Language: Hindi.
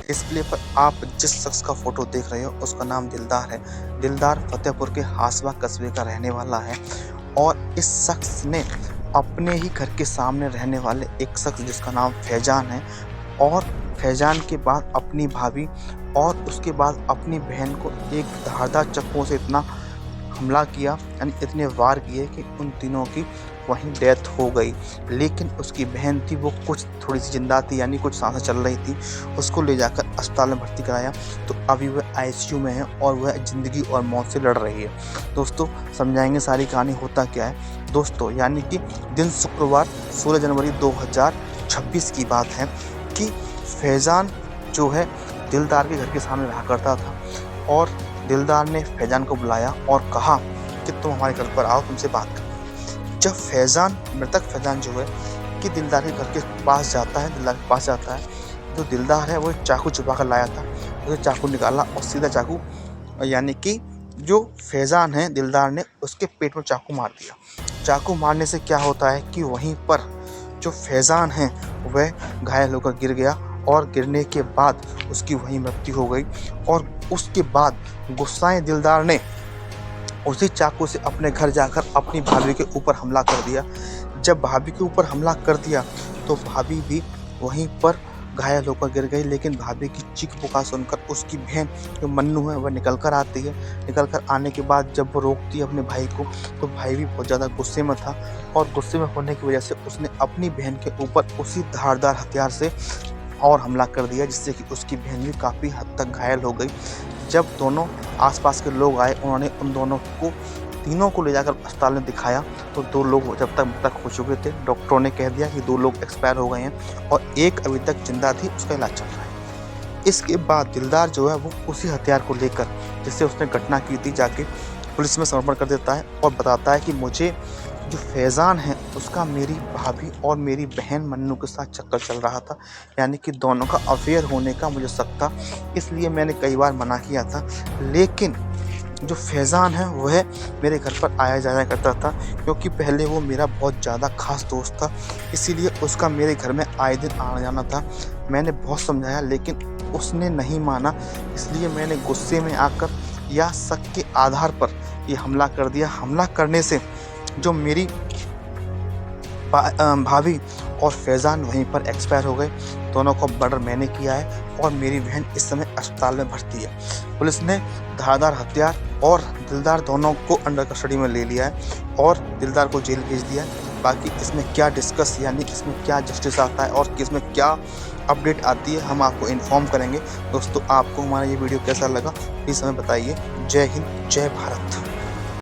डिस्प्ले पर आप जिस शख्स का फ़ोटो देख रहे हो उसका नाम दिलदार है। दिलदार फ़तेहपुर के हासवा कस्बे का रहने वाला है और इस शख्स ने अपने ही घर के सामने रहने वाले एक शख्स जिसका नाम फैज़ान है और फैज़ान के बाद अपनी भाभी और उसके बाद अपनी बहन को एक धारदार चाकुओं से इतना हमला किया, यानी इतने वार किए कि उन तीनों की वहीं डेथ हो गई। लेकिन उसकी बहन थी, वो कुछ थोड़ी-सी ज़िंदा थी, यानी कुछ साँसें चल रही थी। उसको ले जाकर अस्पताल में भर्ती कराया, तो अभी वह आईसीयू में है और वह ज़िंदगी और मौत से लड़ रही है। दोस्तों, समझाएँगे सारी कहानी होता क्या है। दोस्तों, यानी कि दिन शुक्रवार 16 जनवरी 2026 की बात है कि फैज़ान जो है दिलदार के घर के सामने रहा करता था और दिलदार ने फैज़ान को बुलाया और कहा कि तुम हमारे घर पर आओ, तुमसे बात करनी। जब फैज़ान, मृतक फैज़ान जो है कि दिलदार के घर के पास जाता है, जो दिलदार है वो एक चाकू छुपा कर लाया था। उसे चाकू निकाला और सीधा चाकू, यानी कि जो फैज़ान है दिलदार ने उसके पेट में चाकू मार दिया। चाकू मारने से क्या होता है कि वहीं पर जो फैज़ान है वह घायल होकर गिर गया और गिरने के बाद उसकी वहीं मृत्यु हो गई। और उसके बाद गुस्साए दिलदार ने उसी चाकू से अपने घर जाकर अपनी भाभी के ऊपर हमला कर दिया। जब भाभी के ऊपर हमला कर दिया तो भाभी भी वहीं पर घायल होकर गिर गई, लेकिन भाभी की चीख-पुकार सुनकर उसकी बहन जो मन्नू है वह निकल कर आती है। निकल कर आने के बाद जब वो रोकती है अपने भाई को, तो भाई भी बहुत ज़्यादा गुस्से में था और गुस्से में होने की वजह से उसने अपनी बहन के ऊपर उसी धारदार हथियार से और हमला कर दिया, जिससे कि उसकी बहन भी काफ़ी हद तक घायल हो गई। जब दोनों आसपास के लोग आए, उन्होंने उन दोनों को, तीनों को ले जाकर अस्पताल में दिखाया, तो 2 लोग जब तक मृतक हो चुके थे, डॉक्टरों ने कह दिया कि 2 लोग एक्सपायर हो गए हैं और एक अभी तक जिंदा थी, उसका इलाज चल रहा है। इसके बाद दिलदार जो है वो उसी हथियार को लेकर, जिससे उसने घटना की थी, जाके पुलिस में समर्पण कर देता है और बताता है कि मुझे जो फैज़ान है उसका मेरी भाभी और मेरी बहन मन्नू के साथ चक्कर चल रहा था, यानी कि दोनों का अफेयर होने का मुझे शक था, इसलिए मैंने कई बार मना किया था। लेकिन जो फैज़ान है वह मेरे घर पर आया जाया करता था, क्योंकि पहले वो मेरा बहुत ज़्यादा ख़ास दोस्त था, इसीलिए उसका मेरे घर में आए दिन आना जाना था। मैंने बहुत समझाया लेकिन उसने नहीं माना, इसलिए मैंने गुस्से में आकर या शक के आधार पर ये हमला कर दिया। हमला करने से जो मेरी भाभी और फैज़ान वहीं पर एक्सपायर हो गए। दोनों को मर्डर मैंने किया है और मेरी बहन इस समय अस्पताल में भर्ती है। पुलिस ने धारदार हथियार और दिलदार दोनों को अंडर कस्टडी में ले लिया है और दिलदार को जेल भेज दिया है। बाकी इसमें क्या डिस्कस, यानी इसमें क्या जस्टिस आता है और इसमें क्या अपडेट आती है, हम आपको इन्फॉर्म करेंगे। दोस्तों, आपको हमारा ये वीडियो कैसा लगा प्लीज़ हमें बताइए। जय हिंद, जय भारत।